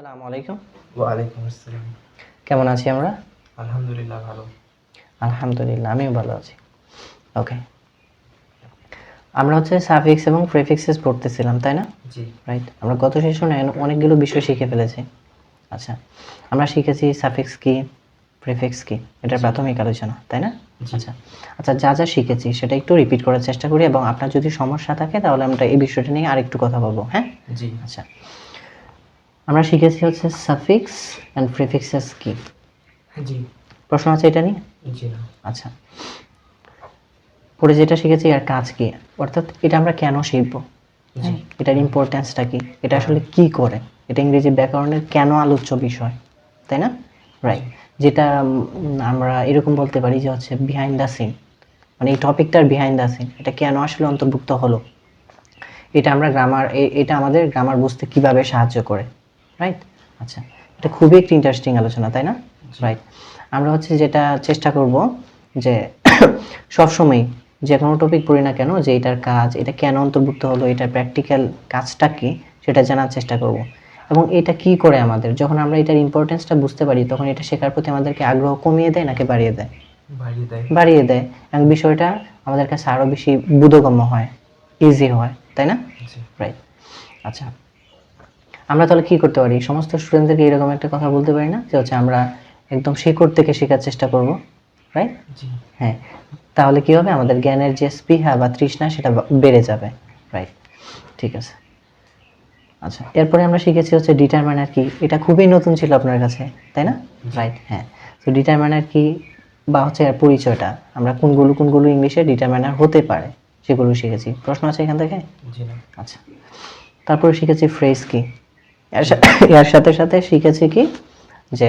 আসসালামু আলাইকুম। ওয়ালাইকুম আসসালাম। কেমন আছি আমরা? আলহামদুলিল্লাহ ভালো। আলহামদুলিল্লাহ আমিও ভালো আছি। ওকে, আমরা হচ্ছে সাফিক্স এবং প্রিফিক্সেস পড়তেছিলাম, তাই না? জি রাইট। আমরা গত সেশনে অনেকগুলো বিষয় শিখে ফেলেছি। আচ্ছা, আমরা শিখেছি সাফিক্স কি, প্রিফিক্স কি, এটা জি। প্রাথমিক আলোচনা, তাই না? জি। আচ্ছা আচ্ছা, যা যা শিখেছি সেটা একটু রিপিট করার চেষ্টা করি, এবং আপনার যদি সমস্যা থাকে তাহলে আমরা এই বিষয়টা নিয়ে আরেকটু কথা বলবো। হ্যাঁ, জি। আচ্ছা, আমরা শিখেছি হচ্ছে সাফিক্স অ্যান্ড প্রিফিক্সেস কি। জি। প্রশ্ন আছে এটা নিয়ে? জি না। আচ্ছা, পরে যেটা শিখেছি আর কাজ কি, অর্থাৎ এটা আমরা কেন শিখব, জি। এটার ইম্পর্টেন্সটা কি, এটা হ্যাঁ। আসলে কি করে, এটা ইংরেজি ব্যাকরণের কেন আলোচ্য বিষয়, তাই না? রাইট। জি। যেটা আমরা এরকম বলতে পারি যে হচ্ছে বিহাইন্ড দ্য সিন, মানে এই টপিকটার বিহাইন্ড দ্য সিন, এটা কেন আসলে অন্তর্ভুক্ত হলো, এটা আমরা এটা আমাদের গ্রামার বুঝতে কিভাবে সাহায্য করে। রাইট। আচ্ছা, এটা খুবই একটি ইন্টারেস্টিং আলোচনা, তাই না? জি। রাইট। আমরা হচ্ছে যেটা চেষ্টা করব যে সবসময় যে কোনো টপিক পড়ি না কেন, যে এটার কাজ, এটা কেন অন্তর্ভুক্ত হলো, এটার প্র্যাকটিক্যাল কাজটা কি, সেটা জানার চেষ্টা করব। এবং এটা কি করে আমাদের, যখন আমরা এটার ইম্পর্টেন্সটা বুঝতে পারি তখন এটা শেখার প্রতি আমাদেরকে আগ্রহ কমিয়ে দেয় নাকি বাড়িয়ে দেয়? বাড়িয়ে দেয়। বাড়িয়ে দেয়, এবং বিষয়টা আমাদের কাছে আরও বেশি বোধগম্য হয়, ইজি হয়, তাই না? জি। রাইট। আচ্ছা, আমরা তাহলে কি করতে পারি, সমস্ত স্টুডেন্টদেরকে এরকম একটা কথা বলতে পারি না যে হচ্ছে আমরা একদম শিকড় থেকে শেখার চেষ্টা করব, রাইট? জি। হ্যাঁ, তাহলে কি হবে, আমাদের জ্ঞানের যে স্পৃহা বা তৃষ্ণা সেটা বেড়ে যাবে। রাইট, ঠিক আছে। আচ্ছা, এরপরে আমরা শিখেছি হচ্ছে ডিটারমাইনার কি, এটা খুবই নতুন ছিল আপনার কাছে, তাই না? রাইট, হ্যাঁ। তো ডিটারমাইনার কি বা হচ্ছে এর পরিচয়টা, আমরা কোনগুলো ইংলিশে ডিটারমাইনার হতে পারে সেগুলো শিখেছি। প্রশ্ন আছে এখান থেকে? জি না। আচ্ছা, তারপরে শিখেছি ফ্রেজ কি, এর সাথে সাথে শিখেছি কি যে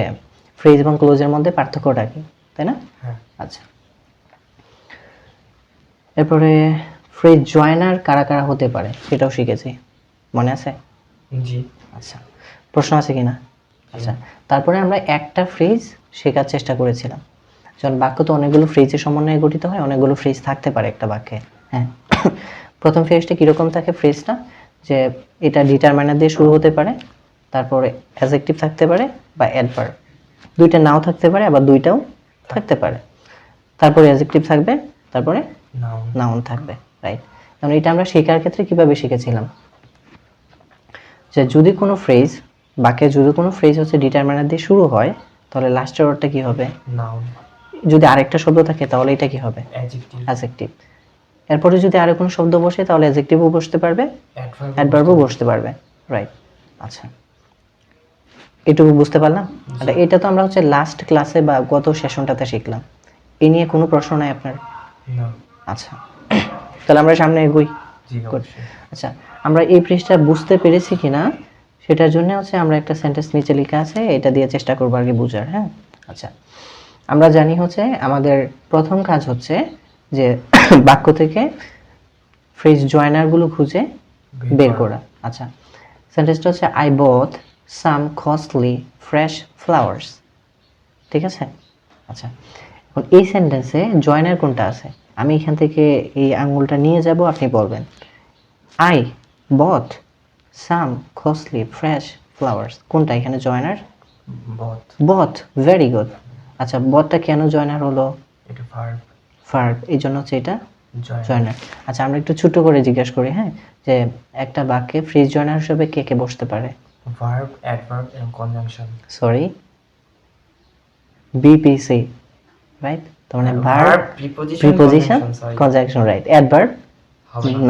ফ্রেজ এবং ক্লোজের মধ্যে পার্থক্যটা কি, তাই না? হ্যাঁ। আচ্ছা, এরপরে ফ্রেজ জয়েনার কারা কারা হতে পারে সেটাও শিখেছি, মনে আছে? জি। আচ্ছা, প্রশ্ন আছে কিনা? আচ্ছা, তারপরে আমরা একটা ফ্রেজ শেখার চেষ্টা করেছিলাম, যেমন বাক্য তো অনেকগুলো ফ্রেজের সমন্বয়ে গঠিত হয়, অনেকগুলো ফ্রেজ থাকতে পারে একটা বাক্যে। হ্যাঁ, প্রথম ফ্রেজটা কীরকম থাকে, ফ্রেজটা যে এটা ডিটারমাইনার দিয়ে শুরু হতে পারে, তারপরে অ্যাডজেক্টিভ থাকতে পারে বা অ্যাডভার্ব, দুইটা নাও থাকতে পারে আবার দুইটাও থাকতে পারে, তারপরে অ্যাডজেক্টিভ থাকবে, তারপরে নাউন। নাউন থাকবে। রাইট। কারণ এটা আমরা শেখার ক্ষেত্রে কিভাবে শিখেছিলাম যে যদি কোনো ফ্রেজ, বাক্যে যদি কোনো ফ্রেজ হচ্ছে ডিটারমাইনার দিয়ে শুরু হয় তাহলে লাস্টের ওয়ার্ডটা কি হবে? নাউন। যদি আরেকটা শব্দ থাকে তাহলে এটা কি হবে? অ্যাডজেক্টিভ। অ্যাডজেক্টিভ। এরপরে যদি আরো কোনো শব্দ বসে তাহলে অ্যাডজেক্টিভও বসতে পারবে, অ্যাডভার্ব। অ্যাডভার্বও বসতে পারবে। রাইট। আচ্ছা, এটুকু বুঝতে পারলাম। আচ্ছা, এটা তো আমরা হচ্ছে লাস্ট ক্লাসে বা গত সেশনটাতে শিখলাম, এ নিয়ে কোনো প্রশ্ন নাই আপনার? না। আচ্ছা, তাহলে আমরা সামনে এগোই। জি অবশ্যই। আচ্ছা, আমরা এই পৃষ্ঠা বুঝতে পেরেছি কিনা সেটার জন্য হচ্ছে আমরা একটা সেন্টেন্স নিচে লেখা আছে, এটা দিয়ে চেষ্টা করবো আর কি বুঝার। হ্যাঁ, আচ্ছা, আমরা জানি হচ্ছে আমাদের প্রথম কাজ হচ্ছে যে বাক্য থেকে ফ্রেজ জয়নারগুলো খুঁজে বের করা। আচ্ছা, সেন্টেন্সটা হচ্ছে I bought some costly fresh flowers, ঠিক আছে? আচ্ছা, এখন এই সেন্টেন্সে জয়নার কোনটা আছে, আমি এখান থেকে এই আঙ্গুলটা নিয়ে যাব, আপনি বলবেন I bought some costly fresh flowers, কোনটা এখানে জয়নার? বট। বট, ভেরি গুড। আচ্ছা, বটটা কেন জয়নার হলো? এটা ভার্ব। ভার্ব, এই জন্য হচ্ছে এটা জয়েনার। জয়নার। আচ্ছা, আমরা একটু ছোট করে জিজ্ঞাসা করি, হ্যাঁ, যে একটা বাক্যে ফ্রেজ জয়নার হিসেবে কে কে বসতে পারে? ভার্ব, অ্যাডভার্ব এবং কনজাংশন। Sorry, BPC, right? তার মানে verb, preposition, conjunction, right. Adverb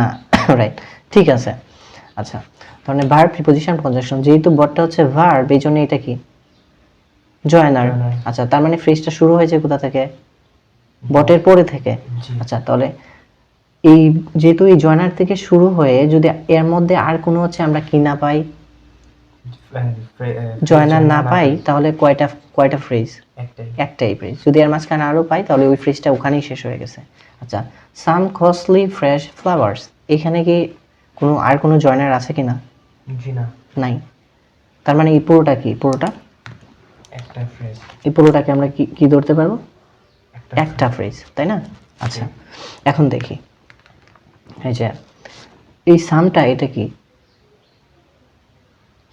না, রাইট, ঠিক আছে। আচ্ছা, তার মানে ভার্ব, প্রিপোজিশন, কনজাংশন, যেহেতু বটটা হচ্ছে ভার্ব এই জন্য এটা কি জয়নার। আচ্ছা, তার মানে ফ্রেজটা শুরু হয়েছে কোথা থেকে? বটের পরে থেকে। আচ্ছা, তাহলে এই যেহেতু এই জয়নার থেকে শুরু হয়ে যদি এর মধ্যে আর কোনো হচ্ছে আমরা কি না পাই, জয়নার না পাই, তাহলে কয়টা ফ্রেজ? একটাই ফ্রেজ। যদি এর মাঝখানে আরো পাই তাহলে ওই ফ্রেজটা ওখানেই শেষ হয়ে গেছে। আচ্ছা, সাম কস্টলি ফ্রেশ ফ্লাওয়ার্স, এখানে কি কোনো আর কোনো জয়নার আছে কিনা? জি না। নাই। তার মানে এই পুরোটা কি, পুরোটা একটা ফ্রেজ, এই পুরোটাকে আমরা কি ধরতে পারবো? একটা ফ্রেজ, তাই না? আচ্ছা, এখন দেখি এই যে এই সামটা, এটা কি?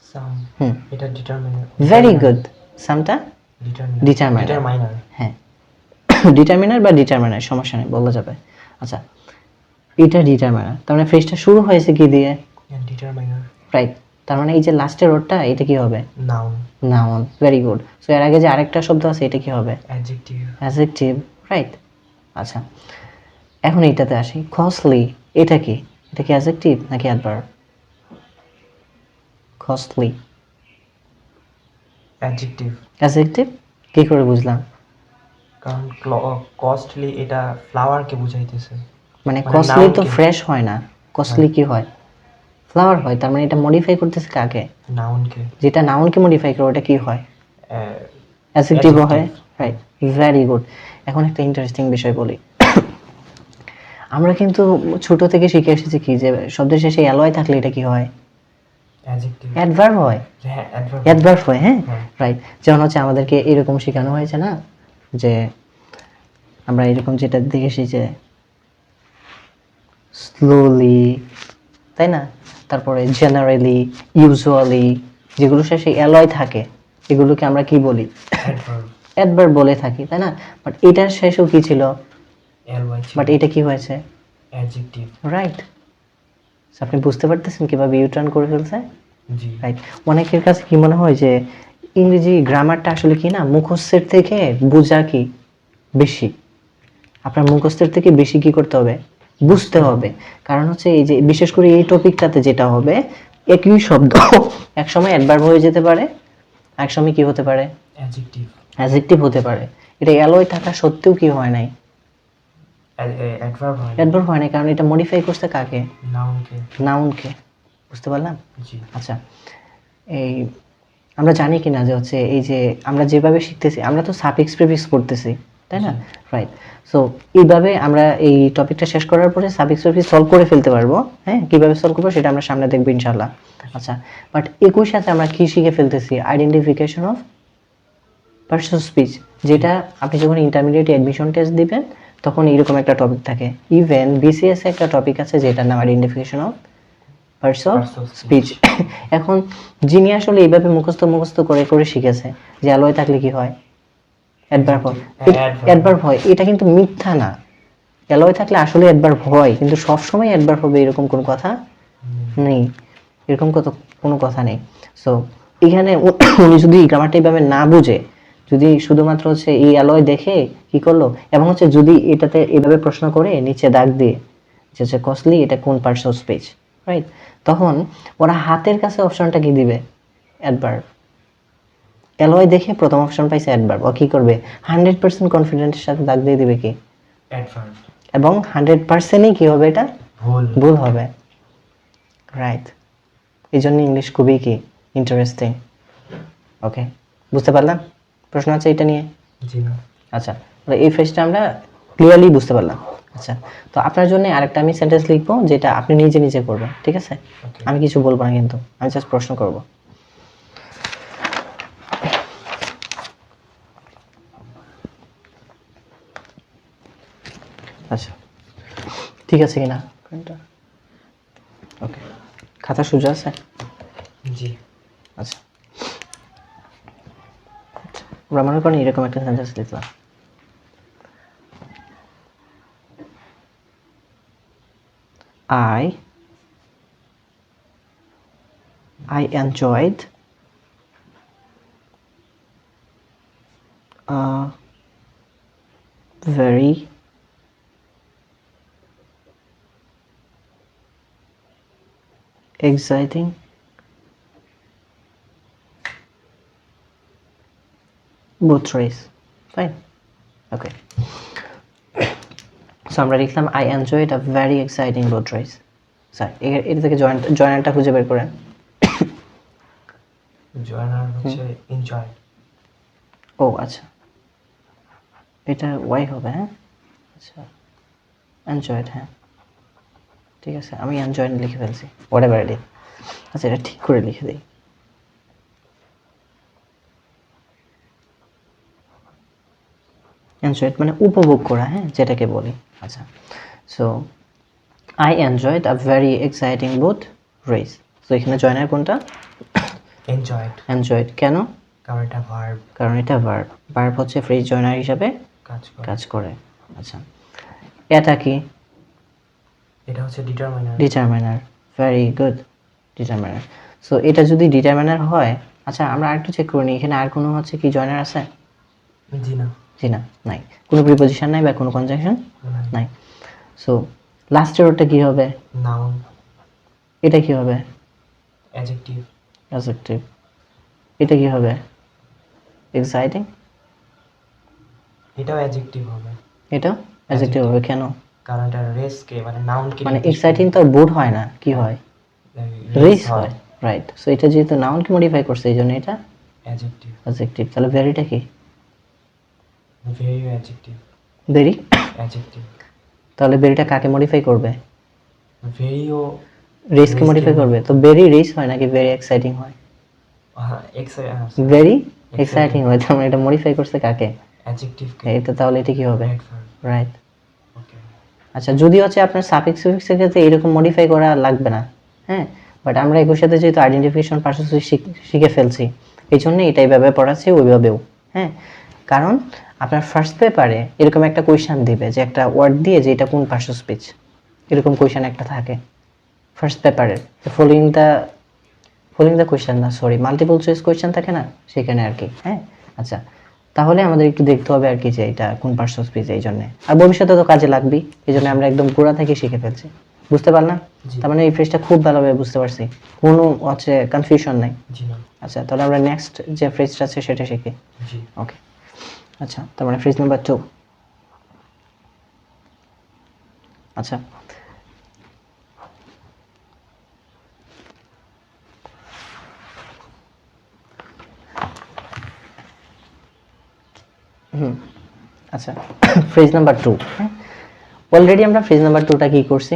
সাম হুম এটা ডিটারমিনার ভেরি গুড সামটা ডিটারমিনার Determiner. ডিটারমাইনার হ্যাঁ ডিটারমিনার বা ডিটারমিনার সমস্যা নেই বলা যাবে আচ্ছা এটা ডিটারমিনার তার মানে ফ্রেজটা শুরু হয়েছে কি দিয়ে ডিটারমাইনার রাইট তার মানে এই যে লাস্টের ওয়ার্ডটা এটা কি হবে noun noun very good so এর আগে যে আরেকটা শব্দ আছে এটা কি হবে অ্যাডজেক্টিভ অ্যাডজেক্টিভ রাইট আচ্ছা এখন এইটাতে আসি কস্টলি এটা কি অ্যাডজেক্টিভ নাকি অ্যাডভার্ব কস্টলি অ্যাডজেক্টিভ অ্যাডজেক্টিভ কি করে বুঝলাম কারণ কস্টলি এটা ফ্লাওয়ারকে বুঝাইতেছে মানে মানে কস্টলি তো noun কে। ফ্রেশ হয় না কস্টলি কি হয় ফ্লাওয়ার হয় তার মানে এটা মডিফাই করতেছে কাকে নাউনকে যেটা নাউনকে মডিফাই করে ওটা কি হয় আহ, অ্যাডজেক্টিভও হয় Adjective. রাইট ভেরি গুড এখন একটা ইন্টারেস্টিং বিষয় বলি আমরা কিন্তু ছোট থেকে শিখে এসেছি কি যে শব্দের শেষে অ্যালয় থাকলে এটা কি হয় অ্যাডজেক্টিভ অ্যাডভার্ব হয় হ্যাঁ অ্যাডভার্ব অ্যাডভার্ব হয় হ্যাঁ হ্যাঁ। রাইট যেমন হচ্ছে আমাদেরকে এরকম শেখানো হয়েছে না যে আমরা এরকম যেটা দেখেছি যে স্লোলি তাই না তারপরে জেনারেলি ইউজুয়ালি যেগুলো শেষে অ্যালয় থাকে এগুলোকে আমরা কি বলি অ্যাডভার্ব অ্যাডভার্ব বলে থাকি তাই না বাট এটার শেষেও কি ছিল এলওয়াই বাট এটা কি হয়েছে অ্যাডজেক্টিভ রাইট আপনি বুঝতে পারতেছেন কিভাবে ইউটার্ন করে ফেলছে জি রাইট অনেকের কাছে কি মনে হয় যে ইংরেজি গ্রামারটা আসলে কি না মুখস্থের থেকে বোঝা কি বেশি আপনার মুখস্থের থেকে বেশি কি করতে হবে বুঝতে হবে কারণ হচ্ছে এই যে বিশেষ করে এই টপিকটাতে যেটা হবে একই শব্দ এক সময় অ্যাডভার্ব হয়ে যেতে পারে এক সময় কি হতে পারে অ্যাডজেক্টিভ অ্যাডজেক্টিভ হতে পারে এটা অ্যালয় থাকা সত্ত্বেও কি হয় নাই অ্যাডভার্ব হয় অ্যাডভার্ব হয় নাই কারণ এটা মডিফাই করছে কাকে নাউনকে নাউনকে বুঝতে পারলাম জি আচ্ছা এই আমরা জানি কিনা যে হচ্ছে এই যে আমরা যেভাবে শিখতেছি আমরা তো সাফিক্স প্রিফিক্স পড়তেছি তাই না রাইট সো এইভাবে আমরা এই টপিকটা শেষ করার পরে সাফিক্স প্রিফিক্স সলভ করে ফেলতে পারবো হ্যাঁ কিভাবে সলভ করবো সেটা আমরা সামনে দেখবো ইনশাআল্লাহ আচ্ছা বাট একই সাথে আমরা কি শিখে ফেলতেছি আইডেন্টিফিকেশন অফ পার্সোনাল স্পিচ যেটা আপনি যখন ইন্টারমিডিয়েট অ্যাডমিশন টেস্ট দিবেন তখন এইরকম একটা টপিক থাকে ইভেন বিসিএস একটা টপিক আছে যেটার নাম identification of personal Parts of speech এখন যিনি আসলে এইভাবে মুখস্থ করে করে শিখেছে যে অ্যালয় থাকলে কি হয় অ্যাডভার্ব হয় Adverb. অ্যাডভার্ব হয় এটা কিন্তু মিথ্যা না অ্যালয় থাকলে আসলে অ্যাডভার্ব হয় কিন্তু সব সময় অ্যাডভার্ব হবে এরকম কোনো কথা নেই এরকম কোনো কথা নেই সো এখানে উনি যদি গ্রামারটা এইভাবে না বুঝে যদি শুধুমাত্র হচ্ছে এই অ্যালয় দেখে কি করলো এবং হচ্ছে যদি এটাতে এভাবে প্রশ্ন করে নিচে দাগ দিয়ে যে হচ্ছে কস্টলি এটা কোন পার্টস অফ স্পিচ রাইট তখন ওরা হাতের কাছে অপশনটা কি দিবে অ্যাডভার্ব অ্যালয় দেখে প্রথম অপশন পাইছে অ্যাডভার্ব ও কি করবে 100% কনফিডেন্সের সাথে দাগ দিয়ে দিবে কি অ্যাডভার্ব এবং 100%ই কি হবে এটা ভুল ভুল হবে রাইট এই জন্য ইংলিশ খুবই কি ইন্টারেস্টিং ওকে বুঝতে পারলাম প্রশ্ন আছে এটা নিয়ে জি না আচ্ছা তাহলে এই ফ্রেজটা আমরা ক্লিয়ারলি বুঝতে পারলাম আচ্ছা তো আপনার জন্য আরেকটা আমি সেন্টেন্স লিখবো যেটা আপনি নিজে নিজে করবেন ঠিক আছে ওকে আমি কিছু বলবো না কিন্তু আমি জাস্ট প্রশ্ন করব আচ্ছা ঠিক আছে কিনা ওকে খাতা সোজা আছে জি আচ্ছা আমরা মনে করেন এরকম একটা সেন্টেন্স লিখলাম I enjoyed a very exciting boat race. Fine. Okay. So আমরা লিখলাম I enjoyed a very exciting boat race. Sir এটা থেকে জয়েন্টটা খুঁজে বের করেন জয়নার হচ্ছে এনজয় ও আচ্ছা এটা ওয়াই হবে হ্যাঁ আচ্ছা এনজয়েড হ্যাঁ ঠিক আছে আমি এনজয়েড লিখে ফেলছি হোয়াট এভার ইট আচ্ছা এটা ঠিক করে লিখে দিই এনজয়েড মানে উপভোগ করা হ্যাঁ যেটাকে বলি আচ্ছা so I enjoyed a very exciting boat race তো এখানে জয়নার কোনটা enjoyed এনজয়েড। কেন? কারণ এটা ভার্ব কারণ এটা ভার্ব। ভার্ব হচ্ছে ফ্রেজ জয়নার হিসাবে কাজ করে কাজ করে। আচ্ছা, এটা কি? এটা হচ্ছে determiner determiner. Very good, determiner. So এটা যদি ডিটারমিনার হয়, আচ্ছা আমরা আরেকটু চেক করে নিই, এখানে আর কোনো হচ্ছে কি জয়নার আছে? জি না জি না, নাই। কোনো প্রিপোজিশন নাই বা কোনো কনজাংশন নাই নাই। সো লাস্টের ওটা কি হবে? নাউন এটা কি হবে? Adjective adjective. এটা কি হবে? এক্সাইটিং। এটাও অ্যাডজেক্টিভ হবে এটা অ্যাডজেক্টিভ হবে। কেন? কারণ এটা রেসকে মানে নাউনকে মানে এক্সাইটিং তো বুট হয় না, কি হয়? রেস হয়, রাইট। সো এটা যেহেতু নাউনকে মডিফাই করছে এই জন্য এটা অ্যাডজেক্টিভ অ্যাডজেক্টিভ। তাহলে ভেরিটা কি? Very adjective very. অ্যাডজেক্টিভ তাহলে ভেরিটা কাকে মডিফাই করবে? ভেরিও রেসকে মডিফাই করবে। তো ভেরি রেস হয় নাকি ভেরি এক্সাইটিং হয়? ভেরি এক্সাইটিং হয়। তার মানে এটা মডিফাই করছে কাকে? অ্যাডজেক্টিভ এটা তাহলে এটা কি হবে? Adverb right. ওকে আচ্ছা, যদি হচ্ছে আপনার সাফিক্স সুফিক্সের ক্ষেত্রে এরকম মডিফাই করা লাগবে না, হ্যাঁ, বাট আমরা এগুলোর সাথে যেহেতু আইডেন্টিফিকেশন পার্সেস শিখে ফেলছি, এই জন্য এটা এইভাবে পড়াচ্ছি, ওইভাবেও, হ্যাঁ। কারণ আপনার ফার্স্ট পেপারে এরকম একটা কোয়েশ্চেন দিবে যে একটা ওয়ার্ড দিয়ে যে এটা কোন পার্শ্ব স্পিচ, এরকম কোয়েশ্চেন একটা থাকে ফার্স্ট পেপারের। ফলোইং দ্য কোয়েশ্চেন না, সরি, মাল্টিপল চয়েস কোয়েশ্চেন থাকে না, সেখানে আর কি, হ্যাঁ। আচ্ছা, তাহলে আমাদের একটু দেখতে হবে আর কি যে এটা কোন পার্শ্ব স্পিচ, এই জন্য। আর ভবিষ্যতে তো কাজে লাগবেই, এই জন্য আমরা একদম গোড়া থেকে শিখে ফেলছি। বুঝতে পারলাম? জি। তার মানে এই ফ্রেজটা খুব ভালোভাবে বুঝতে পারছি, কোনো হচ্ছে কনফিউশন নাই। জি না আচ্ছা, তাহলে আমরা নেক্সট যে ফ্রেজটা আছে সেটা শিখি। জি ওকে, আচ্ছা, তার মানে ফ্রেজ নাম্বার 2। আচ্ছা, আচ্ছা, ফ্রেজ নাম্বার 2, হ্যাঁ। অলরেডি আমরা ফ্রেজ নাম্বার 2টা কি করছি,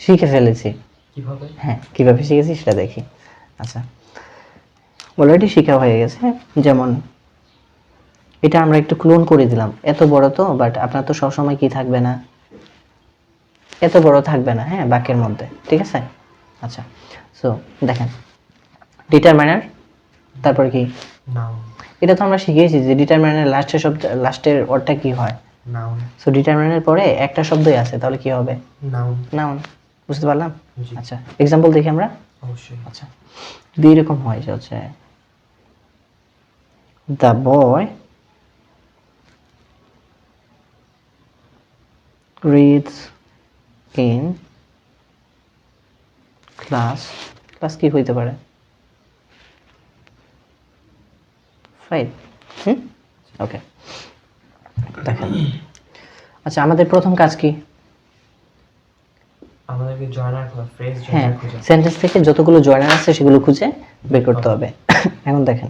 শিখে ফেলেছি। কিভাবে হ্যাঁ, কিভাবে শিখেছি সেটা দেখি। আচ্ছা, অলরেডি শেখা হয়ে গেছে। যেমন এটা আমরা একটু ক্লোন করে দিলাম, এত বড় তো, বাট আপনার তো সবসময় কি থাকবে না, এত বড় থাকবে না, হ্যাঁ, বাক্যের মধ্যে, ঠিক আছে। আচ্ছা, সো দেখেন, ডিটারমাইনার, তারপর কি? নাউন এটা তো আমরা শিখেছি যে ডিটারমাইনার লাস্টের ওয়ার্ডটা কি হয়। নাউন সো ডিটারমাইনার পরে একটা শব্দই আছে, তাহলে কি হবে? Noun noun. বুঝতে পারলাম? জি আচ্ছা, এক্সাম্পল দেখি আমরা। অবশ্যই আচ্ছা, যদি এরকম হয় যে হচ্ছে the boy reads in class, class কি হইতে পারে? 5। ওকে, দেখেন। আচ্ছা, আমাদের প্রথম কাজ কি? আমাদেরকে জয়নার ফ্রেজ হ্যাঁ, জয়নার খোঁজা সেন্টেন্স থেকে যতগুলো জয়নার আছে সেগুলো খুঁজে বের করতে হবে। এখন দেখেন,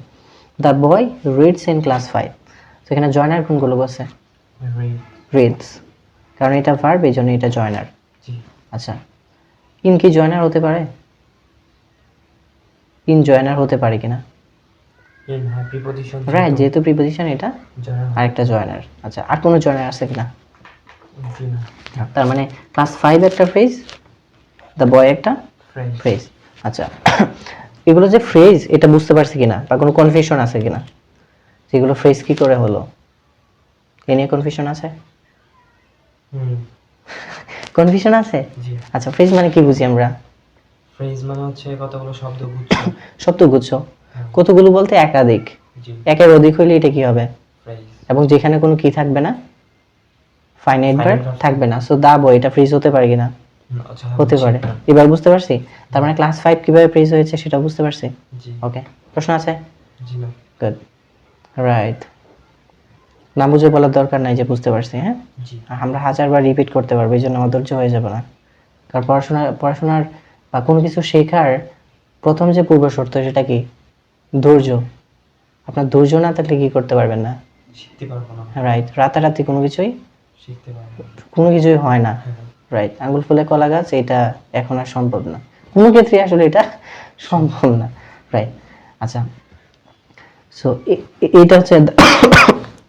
the boy reads in class 5, সেখানে জয়নার কোনগুলো আছে? রিড রিডস, কারণ এটা ভার্ব, এই জন্য এটা জয়নার। জি আচ্ছা, ইন কি জয়নার হতে পারে? ইন জয়নার হতে পারে কিনা? ইন হ্যাঁ প্রিপজিশন রাইট, যেহেতু প্রিপোজিশন, এটা জয়নার আরেকটা জয়নার। আচ্ছা, আর কোনো জয়নার আছে কিনা? জি না তার মানে ক্লাস 5 একটা ফ্রেজ, দ্য বয় একটা ফ্রেজ ফ্রেজ। আচ্ছা, এগুলো যে ফ্রেজ, এটা বুঝতে পারছি কিনা বা কোনো কনফিউশন আছে কিনা, যেগুলো ফ্রেজ কি করে হলো, এ নিয়ে কনফিউশন আছে? কনফিউশন আছে? জি আচ্ছা, ফ্রেজ মানে কি বুঝি আমরা? ফ্রেজ মানে হচ্ছে কতগুলো শব্দ গুচ্ছ শব্দগুচ্ছ। কতগুলো বলতে একাধিক, জি একের অধিক হইলে এটা কি হবে? ফ্রেজ এবং যেখানে কোনো কি থাকবে না, ফাইনাইট ভার্ব verb থাকবে না। সো দা বয়, এটা ফ্রেজ হতে পারে কিনা? আচ্ছা হতে পারে। এবার বুঝতে পারছি, তার মানে ক্লাস 5 কিভাবে ফ্রেজ হয়েছে সেটা বুঝতে পারছি। জি ওকে, প্রশ্ন আছে? জি না গুড, রাইট। না বুঝে বলার দরকার নাই যে বুঝতে পারছি, হ্যাঁ। জি আমরা হাজারবার রিপিট করতে পারবো, এই জন্য আমার ধৈর্য হয়ে যাবে না। কারণ পড়াশোনার বা কোনো কিছু শেখার প্রথম যে পূর্ব শর্ত সেটা কি? ধৈর্য। আপনার ধৈর্য না থাকলে কি করতে পারবেন না, শিখতে পারবো না রাইট। রাতারাতি কোনো কিছুই শিখতে পারবো না হয় না, হ্যাঁ রাইট। আঙ্গুল ফুলে কলা গাছ, এটা এখন আর সম্ভব না, কোনো ক্ষেত্রে আসলে এটা সম্ভব না, রাইট। আচ্ছা, সো এটা হচ্ছে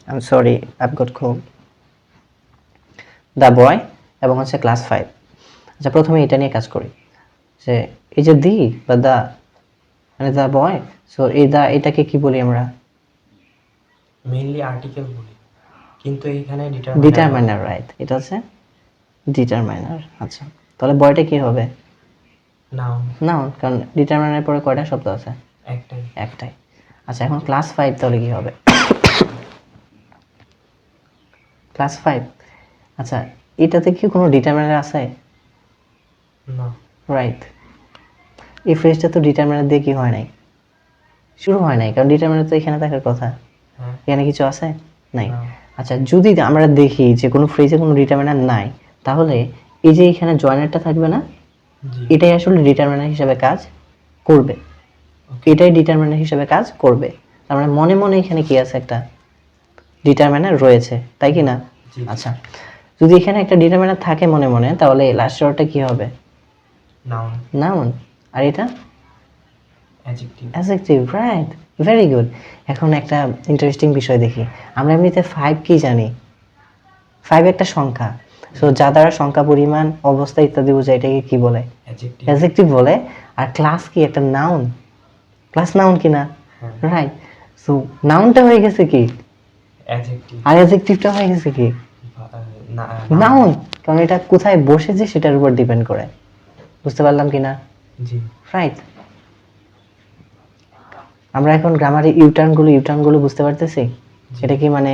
I am sorry, I've got cold, the boy এবং হচ্ছে ক্লাস 5। আচ্ছা, প্রথমে এটা নিয়ে কাজ করি যে এই যে দি বা দা, মানে দ্য বয়। সো এই দ্য এটাকে কি বলি আমরা? মেইনলি আর্টিকেল বলি, কিন্তু এইখানে ডিটারমাইনার, রাইট, এটা হচ্ছে ডিটারমাইনার। আচ্ছা, তাহলে বয়টা কি হবে? নাউন। নাউন, কারণ ডিটারমাইনারের পরে কয়টা শব্দ আছে? একটাই। একটাই। আচ্ছা, এখন ক্লাস 5 তাহলে কি হবে? ক্লাস 5, আচ্ছা, এটাতে কি কোনো ডিটারমাইনার আছে? না। রাইট, এই ফ্রেজটা তো ডিটারমিনার দিয়ে কি হয় নাই, শুরু হয় নাই, কারণ ডিটারমিনার তো এখানে থাকার কথা। হ্যাঁ। এখানে কিছু আছে? নাই। না। আচ্ছা, যদি আমরা দেখি যে কোনো ফ্রেজে কোনো ডিটারমিনার নাই, তাহলে এই যে এখানে জয়েনারটা থাকবে না, জি। এটাই আসলে ডিটারমিনার হিসেবে কাজ করবে। এটাই ডিটারমিনার হিসেবে কাজ করবে। তার মানে মনে মনে এখানে কি আছে? একটা ডিটারমিনার রয়েছে, তাই কি না? জি। আচ্ছা, যদি এখানে একটা ডিটারমিনার থাকে মনে মনে, তাহলে লাস্ট ওয়ার্ডটা কি হবে? নাউন। নাউন। আর এটা adjective. Adjective, right, very good. এখন একটা ইন্টারেস্টিং বিষয় দেখি। আমরা এমনিতে 5 কি জানি? 5 একটা সংখ্যা। সো যা দ্বারা সংখ্যা, পরিমাণ, অবস্থা ইত্যাদি বোঝায়, এটাকে কি বলে? অ্যাডজেক্টিভ। অ্যাডজেক্টিভ বলে। আর ক্লাস কি? একটা নাউন। ক্লাস নাউন কি না? হ্যাঁ। রাইট। সো নাউনটা হয়ে গেছে কি? অ্যাডজেক্টিভ। আর অ্যাডজেক্টিভটা হয়ে গেছে কি? নাউন, কারণ এটা কোথায় বসেছে সেটার উপর ডিপেন্ড করে। বুঝতে পারলাম কি না? জি। রাইট। আমরা এখন গ্রামারে ইউটার্নগুলো বুঝতে পারতেছি। এটা কি মানে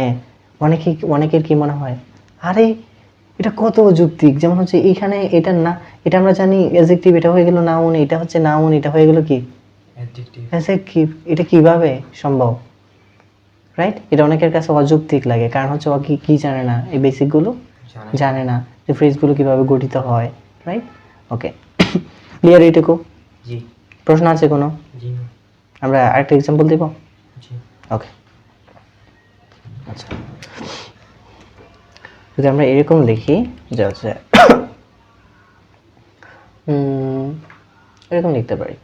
অনেকের কি মনে হয়, আরে এটা কত যৌক্তিক, যেমন হচ্ছে এখানে এটা না, এটা আমরা জানি অ্যাডজেক্টিভ, এটা হয়ে গেল নাউন, এটা হচ্ছে নাউন, এটা হয়ে গেল কি? অ্যাডজেক্টিভ। অ্যাডজেক্টিভ। এটা কিভাবে সম্ভব? রাইট, এটা অনেকের কাছে অযৌক্তিক লাগে, কারণ হচ্ছে ও কি জানে না, এই বেসিকগুলো জানে না, যে ফ্রেজগুলো কিভাবে গঠিত হয়। রাইট, ওকে, ক্লিয়ার এইটুকু? জি। প্রশ্ন আছে কোনো? জি না। আমরা আরেকটা এক্সাম্পল দেব। জি। ওকে, আচ্ছা, যদি আমরা এরকম লিখি যে হচ্ছে এরকম লিখতে পারি,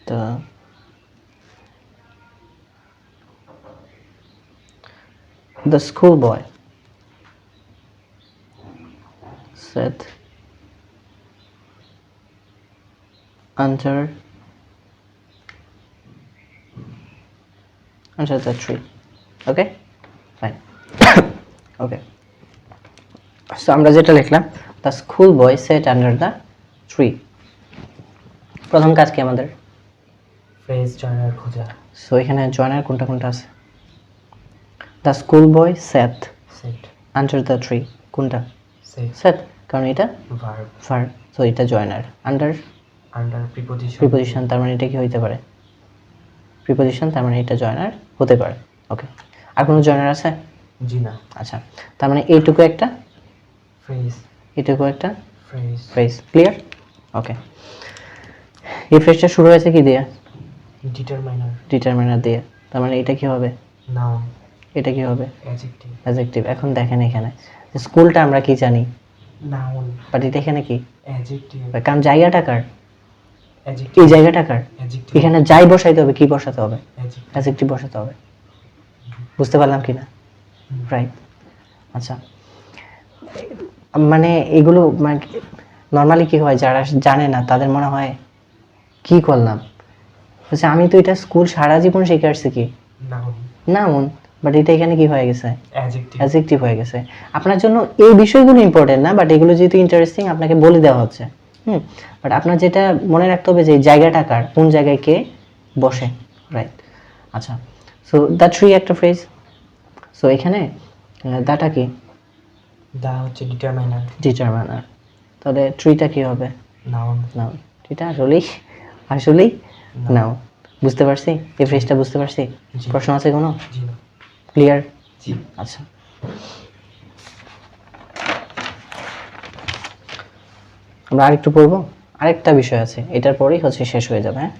তো the schoolboy said under the tree. Okay, fine. Okay, so আমরা যেটা লিখলাম, the schoolboy sat under the tree. প্রথম কাজ কি আমাদের? ফ্রেজ জয়েনার খোঁজা। সো এখানে জয়েনার কোনটা কোনটা আছে? the schoolboy sat sat. under the tree, কোনটা? সেট। sat, কারণ এটা ভার্ব। ভার্ব, সো এটা joiner. Under under preposition. Preposition, তার মানে এটা কি হইতে পারে? প্রিপোজিশন, তার মানে এটা জয়েনার হতে পারে। ওকে, আর কোনো জয়েনার আছে? জি না। আচ্ছা, তার মানে এইটুকু একটা, ফ্রেজ। এটুকু একটা ফ্রেজ। ফ্রেজ। ক্লিয়ার? ওকে, এই ফ্রেজটা শুরু হয়েছে কি দিয়ে? ডিটারমাইনার। ডিটারমিনার দিয়ে, তার মানে এটা কি হবে? নাউন। এটা কি হবে? অ্যাডজেক্টিভ। অ্যাডজেক্টিভ। এখন দেখেন এখানে স্কুলটা আমরা কি জানি, নাউন। বাট এটা এখানে কি? অ্যাডজেক্টিভ। কারণ জায়গাটা কার? অ্যাডজেক্টিভ। এই জায়গাটা কার? অ্যাডজেক্টিভ। এখানে যাই বসাইতে হবে, কি বসাতে হবে? অ্যাডজেক্টিভ। অ্যাডজেক্টিভ বসাতে হবে। বুঝতে পারলাম কি না? রাইট। আচ্ছা, মানে এগুলো মানে নর্মালি কি হয়, যারা জানে না তাদের মনে হয় কি করলাম, বলছে আমি তো এটা স্কুল সারা জীবন শিখে আসছি কি নাউন। নাউন, বাট এটা এখানে কি হয়ে গেছে? অ্যাডজেক্টিভ। অ্যাডজেক্টিভ হয়ে গেছে। আপনার জন্য এই বিষয়গুলো ইম্পর্টেন্ট না, বাট এগুলো যেহেতু ইন্টারেস্টিং আপনাকে বলে দেওয়া হচ্ছে। বাট আপনার যেটা মনে রাখতে হবে যে এই জায়গাটা কার, কোন জায়গায় কে বসে। রাইট। আচ্ছা, সো দ্য ট্রি একটা ফ্রেজ। সো এখানে দাটা কি? দা হচ্ছে ডিটারমাইনার। ডিটারমিনার। তাহলে ট্রিটা কি হবে? নাউন। নাউন। ট্রিটা আসলেই নাউন। বুঝতে পারছি? এই ফ্রেজটা বুঝতে পারছি? জি। প্রশ্ন আছে কোনো? জি না। ক্লিয়ার? জি। আচ্ছা, আমরা আরেকটু পড়বো, আরেকটা বিষয় আছে, এটার পরেই হচ্ছে শেষ হয়ে যাবে। হ্যাঁ,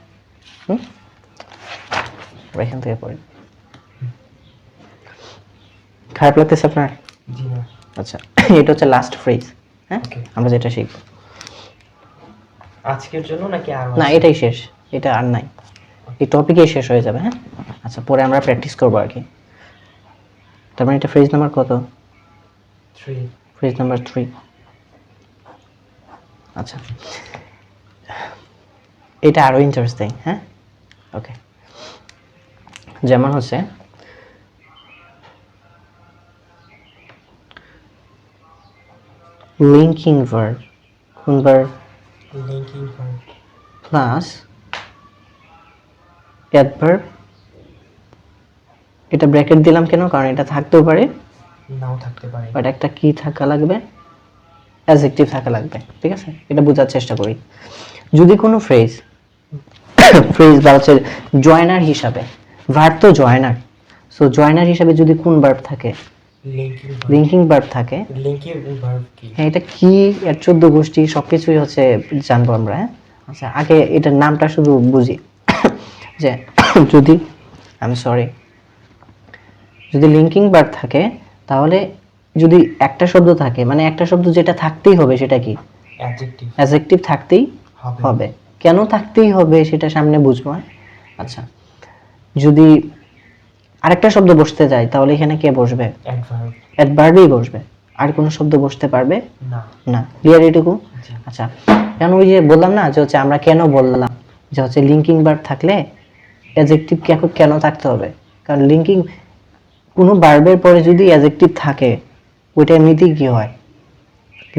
আমরা এখান থেকে পড়ি। খারাপ লাগতেছে আপনার? জি না। আচ্ছা, এটা হচ্ছে লাস্ট ফ্রেজ। হ্যাঁ, ওকে। আমরা যেটা শিখবো। আজকের জন্য নাকি আর না, এটাই শেষ, এটা আর নাই, এই টপিকেই শেষ হয়ে যাবে। হ্যাঁ, আচ্ছা, পরে আমরা প্র্যাকটিস করবো আর কি। তার মানে এটা ফ্রেজ নাম্বার কত? 3। Phrase number 3। আচ্ছা, এটা আরো ইন্টারেস্টিং। হ্যাঁ, ওকে, যেমন হচ্ছে লিঙ্কিং ভার্ব, কোন verb linking verb plus adverb. এটা ব্র্যাকেট দিলাম কেন? কারণ এটা থাকতেও পারে, নাও থাকতে পারে। বাট একটা কি থাকা লাগবে? অ্যাডজেক্টিভ থাকা লাগবে। ঠিক আছে, এটা বোঝার চেষ্টা করি। যদি কোনো ফ্রেজ ফ্রেজ বা হচ্ছে জয়নার হিসাবে, ভার্ব তো জয়নার, সো জয়নার হিসাবে যদি কোন ভার্ব থাকে? Linking verb. লিঙ্কিং ভার্ব থাকে। লিঙ্কিং ভার্ব কি? হ্যাঁ, এটা কি, এর 14 গোষ্ঠী সবকিছুই হচ্ছে জানবো আমরা। হ্যাঁ, আচ্ছা, আগে এটার নামটা শুধু বুঝি যে যদি, আমি সরি, যদি লিঙ্কিং ভার্ব থাকে তাহলে যদি একটা শব্দ থাকে, মানে একটা শব্দ যেটা থাকতেই হবে সেটা কি? অ্যাডজেক্টিভ। অ্যাডজেক্টিভ থাকতেই হবে। কেন থাকতেই হবে সেটা সামনে বুঝবো। হ্যাঁ? আচ্ছা, যদি আরেকটা শব্দ বসতে যায় তাহলে এখানে কে বসবে? অ্যাডভার্ব। অ্যাডভার্বই বসবে, আর কোনো শব্দ বসতে পারবে না। না। ক্লিয়ার এটুকু? জি। আচ্ছা, কেন ওই যে বললাম না যে হচ্ছে আমরা কেন বললাম যে হচ্ছে লিঙ্কিং ভার্ব থাকলে অ্যাডজেক্টিভ কেন থাকতে হবে? কারণ লিঙ্কিং কোনো ভার্বের পরে যদি অ্যাডজেক্টিভ থাকে ওইটা এমনিতেই কি হয়?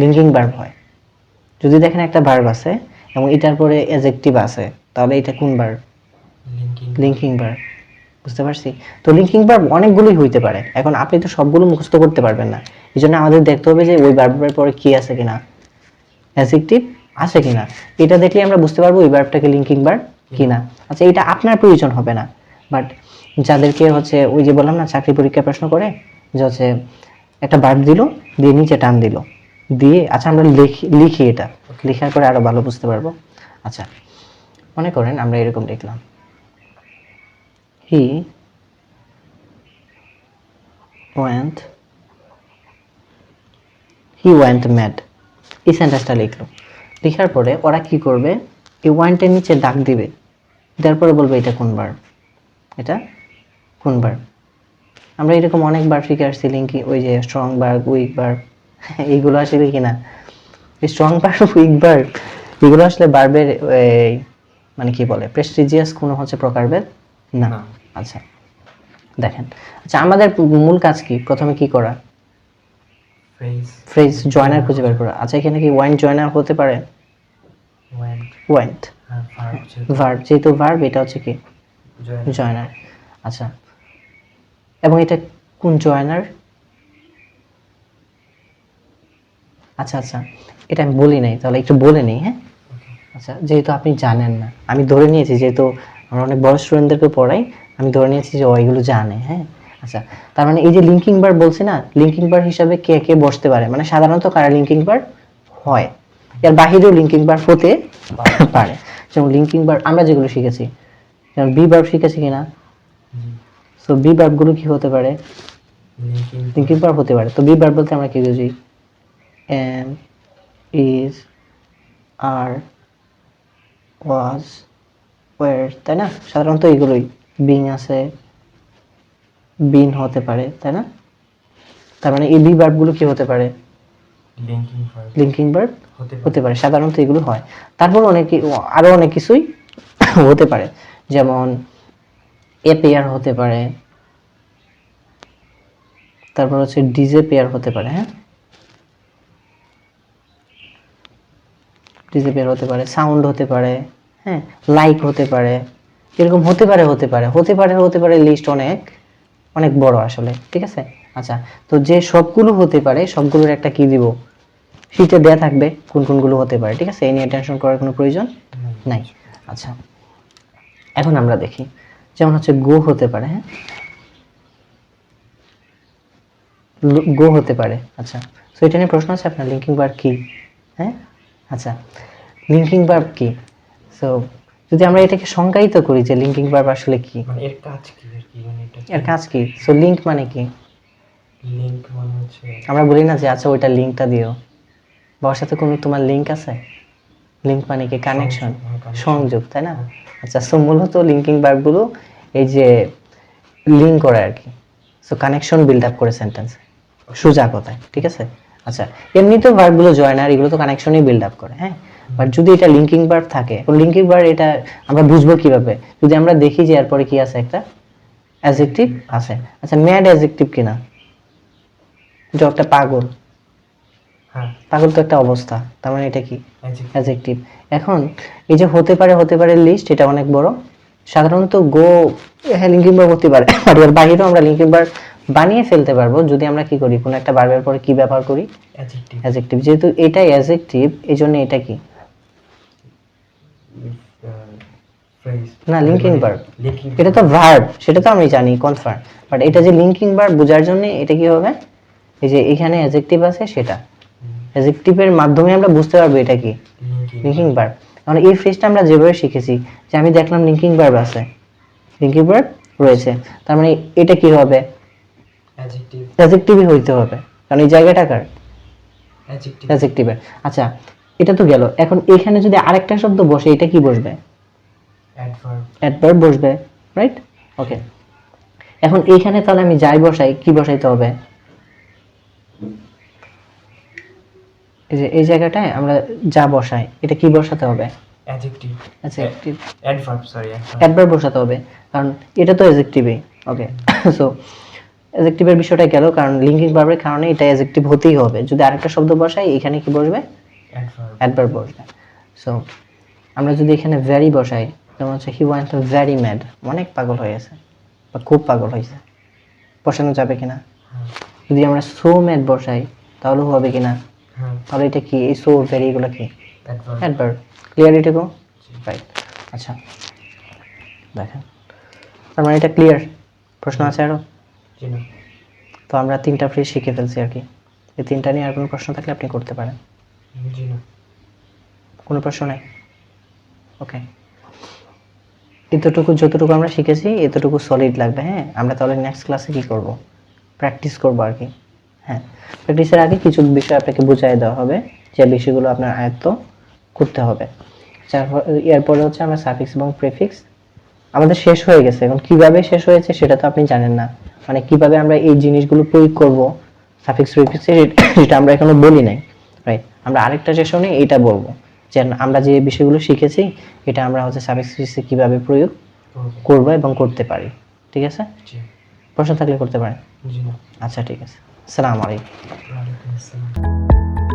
লিঙ্কিং ভার্ব হয়। যদি দেখেন একটা ভার্ব আছে এবং এটার পরে অ্যাডজেক্টিভ আছে তাহলে এটা কোন ভার্ব? লিঙ্কিং। Linking verb. বুঝতে পারছি? তো লিঙ্কিং ভার্ব অনেকগুলোই হইতে পারে। এখন আপনি তো সবগুলো মুখস্থ করতে পারবেন না, এই জন্য আমাদের দেখতে হবে যে ওই ভার্বের পরে কি আছে কিনা, অ্যাডজেক্টিভ আছে কিনা। এটা দেখলে আমরা বুঝতে পারবো ওই ভার্বটাকে লিঙ্কিং ভার্ব কিনা। আচ্ছা, এটা আপনার প্রয়োজন হবে না, বাট যাদেরকে হচ্ছে ওই যে বললাম না চাকরি পরীক্ষা প্রশ্ন করে যে হচ্ছে একটা ভার্ব দিল, দিয়ে নিচে টান দিল, দিয়ে আচ্ছা আমরা লিখি এটা, লেখার পরে আরো ভালো বুঝতে পারবো। আচ্ছা, মনে করেন আমরা এরকম লিখলাম, হি ওয়েন্ট ম্যাড। এই সেন্টেন্সটা লিখলো, লেখার পরে ওরা কি করবে? এই ওয়েন্টের নিচে দাগ দিবে, তারপরে বলবে এটা কোন ভার্ব, এটা কোন ভার্ব। আমরা এরকম অনেকবার শিখে আসছি লিঙ্কিং, ওই যে স্ট্রং ভার্ব, উইক ভার্ব, এইগুলো আসলে কি না, স্ট্রং ভার্ব, উইক ভার্ব, এগুলো আসলে ভার্বের মানে কি বলে প্রেস্টিজিয়াস কোনো হচ্ছে প্রকারভেদ না। না। আচ্ছা, দেখেন, আচ্ছা আমাদের মূল কাজ কি? প্রথমে কি করা? ফ্রেজ জয়নার খুঁজে বের করা। আচ্ছা, এখানে কি ওয়াইন্ট জয়নার হতে পারে? ওয়াইন্ট ভার্ব, যেহেতু ভার্ব এটা হচ্ছে কি জয়নার। আচ্ছা, এবং এটা কোন জয়নার? আচ্ছা আচ্ছা, এটা আমি বলি নাই, তাহলে একটু বলে নেই। হ্যাঁ, আচ্ছা, যেহেতু আপনি জানেন না, আমি ধরে নিয়েছি, যেহেতু আমরা অনেক বড় স্টুডেন্টদেরকে পড়াই, আমি ধরে নিয়েছি যে এগুলো জানে। হ্যাঁ, আচ্ছা, তার মানে এই যে লিঙ্কিং ভার্ব বলছি না, লিঙ্কিং ভার্ব হিসাবে কে কে বসতে পারে, মানে সাধারণত কারা লিঙ্কিং ভার্ব হয়, এর বাহিরেও লিঙ্কিং ভার্ব হতে পারে। যেমন লিঙ্কিং ভার্ব আমরা যেগুলো শিখেছি, যেমন বি ভার্ব শিখেছি কিনা, সো বি ভার্বগুলো কি হতে পারে? লিঙ্কিং ভার্ব হতে পারে। তো বি ভার্ব বলতে আমরা কি বুঝি? Am, is, are, was, were, তাই না? সাধারণত এগুলোই, বিং আছে, বিন হতে পারে, তাই না? তার মানে এই বি ভার্বগুলো কি হতে পারে? লিঙ্কিং ভার্ব হতে পারে, সাধারণত এগুলো হয়। তারপর আরো অনেক কিছুই হতে পারে, যেমন এ পেয়ার হতে পারে, তারপর হচ্ছে ডিজে পেয়ার হতে পারে। হ্যাঁ, ডিজে পেয়ার হতে পারে, সাউন্ড হতে পারে, হ্যাঁ, লাইক হতে পারে, এরকম হতে পারে লিস্ট অনেক অনেক বড় আসলে। ঠিক আছে, আচ্ছা, তো যে সবগুলো হতে পারে সবগুলোর একটা কি দিব, শীটে দেয়া থাকবে কোন কোনগুলো হতে পারে। ঠিক আছে, এই নিয়ে টেনশন করার কোনো প্রয়োজন নাই। আচ্ছা, এখন আমরা দেখি, যেমন হচ্ছে গো হতে পারে। হ্যাঁ, গো হতে পারে। আচ্ছা, তো এটা নিয়ে প্রশ্ন আছে আপনার, লিঙ্কিং ভার্ব কি? হ্যাঁ, আচ্ছা, লিঙ্কিং ভার্ব কি? সো যদি আমরা এটাকে সংজ্ঞায়িত করি যে লিঙ্কিং ভার্ব আসলে কি, মানে এর কাজ কি, এর কাজ কি? সো লিঙ্ক মানে কি? লিংক মানে হচ্ছে আমরা বলি না যে আচ্ছা ওইটা লিঙ্কটা দিও, বাবার সাথে কোনো তোমার লিঙ্ক আছে? লিঙ্ক মানে কি? কানেকশন, সংযোগ, তাই না? আচ্ছা, সো মূলত লিঙ্কিং ভার্বগুলো এই যে লিঙ্ক করে আর কি, সো কানেকশন বিল্ড আপ করে সেন্টেন্সে, সোজা কথায়। ঠিক আছে, আচ্ছা, এমনি তো ভার্বগুলো জয়নার, এগুলো তো কানেকশনই বিল্ড আপ করে, হ্যাঁ। বাট যদি এটা লিঙ্কিং ভার্ব থাকে, এখন লিঙ্কিং ভার্ব এটা আমরা বুঝবো কিভাবে? যদি আমরা দেখি যে এরপরে কি আছে, একটা অ্যাডজেক্টিভ আছে। আচ্ছা, ম্যাড অ্যাডজেক্টিভ কিনা? যে একটা পাগল, হ্যাঁ পাগল তো একটা অবস্থা, তার মানে এটা কি? Adjective adjective. এখন এই যে হতে পারে লিস্ট, এটা অনেক বড়। সাধারণত গো, হ্যাঁ লিঙ্কিং ভার্ব হতে পারে, আর এর বাইরেও আমরা লিঙ্কিং ভার্ব বানিয়ে ফেলতে পারবো যদি আমরা কি করি, কোনো একটা ভার্বের পরে কি ব্যবহার করি? Adjective adjective. যেহেতু এটাই অ্যাডজেক্টিভ, এই জন্য এটা কি ফ্রেজ না? Linking verb. লিঙ্কিং এটা তো ভার্ব, সেটা তো আমি জানি কনফার্ম, বাট এটা যে লিঙ্কিং ভার্ব বোঝার জন্য এটা কি হবে, এই যে এখানে অ্যাডজেক্টিভ আছে, সেটা অ্যাডজেক্টিভের মাধ্যমে আমরা বুঝতে পারবো এটা কি লিঙ্কিং ভার্ব। কারণ এই ফ্রেজটা আমরা যেভাবে শিখেছি, যে আমি দেখলাম লিঙ্কিং ভার্ব আছে, লিঙ্কিং ভার্ব রয়েছে, তার মানে এটা কি হবে? অ্যাডজেক্টিভ অ্যাডজেক্টিভই হইতে হবে, কারণ এই জায়গাটা কার? অ্যাডজেক্টিভ অ্যাডজেক্টিভের। আচ্ছা, এটা তো গেল। এখন এখানে যদি আরেকটা শব্দ বসে, এটা কি বসবে? অ্যাডভার্ব অ্যাডভার্ব বসবে, রাইট? ওকে। এখন এইখানে তাহলে আমি যাই বসাই, কি বসাইতে হবে? এই যে এই জায়গাটায় আমরা যা বসাই, এটা কি বসাতে হবে? Adjective adjective, adverb sorry adverb adverb বসাতে হবে, কারণ এটা তো অ্যাডজেক্টিভই। ওকে, সো অ্যাডজেক্টিভের বিষয়টা গেল, কারণ লিঙ্কিং ভার্বের কারণে এটা অ্যাডজেক্টিভ হতেই হবে। যদি আরেকটা শব্দ বসাই, এখানে কি বসবে? অ্যাডভার্ব অ্যাডভার্ব বসবে। সো আমরা যদি এখানে ভেরি বসাই, যেমন হচ্ছে হি ওয়ান্ট ভেরি ম্যাড, অনেক পাগল হয়ে গেছে বা খুব পাগল হয়েছে, বসানো যাবে কিনা? হ্যাঁ যদি আমরা সো ম্যাড বসাই, তাহলে হবে কিনা? হ্যাঁ তাহলে এটা কি, এই সো ভেরি এগুলো কি? Adverb adverb. ক্লিয়ার এটুকু? রাইট। আচ্ছা, দেখেন, তার মানে এটা ক্লিয়ার। প্রশ্ন আছে আরো? জি না তো আমরা 3টা ফ্রেজ শিখে ফেলছি আর কি। এই 3টা নিয়ে আর কোনো প্রশ্ন থাকলে আপনি করতে পারেন। জি না কোনো প্রশ্ন নাই? ওকে, এতটুকু যতটুকু আমরা শিখেছি এতটুকু সলিড লাগবে, হ্যাঁ। আমরা তাহলে নেক্সট ক্লাসে কি করব? প্র্যাকটিস করবো আর কি, হ্যাঁ। প্র্যাকটিসের আগে কিছু বিষয় আপনাকে বুঝিয়ে দেওয়া হবে, যে বিষয়গুলো আপনার আয়ত্ত করতে হবে। এরপরে হচ্ছে আমরা সাফিক্স এবং প্রিফিক্স আমাদের শেষ হয়ে গেছে। এখন কিভাবে শেষ হয়েছে সেটা তো আপনি জানেন না, মানে কিভাবে আমরা এই জিনিসগুলো প্রয়োগ করব সাফিক্স প্রিফিক্সে, সেটা আমরা এখনো বলি নাই, রাইট। আমরা আরেকটা সেশনে এটা বলবো, যে আমরা যে বিষয়গুলো শিখেছি এটা আমরা হচ্ছে সাফিক্স প্রিফিক্সে কিভাবে প্রয়োগ করব এবং করতে পারি। ঠিক আছে? জি প্রশ্ন থাকলে করতে পারেন। জি না আচ্ছা, ঠিক আছে। আসসালামু আলাইকুম। ওয়ালাইকুম আসসালাম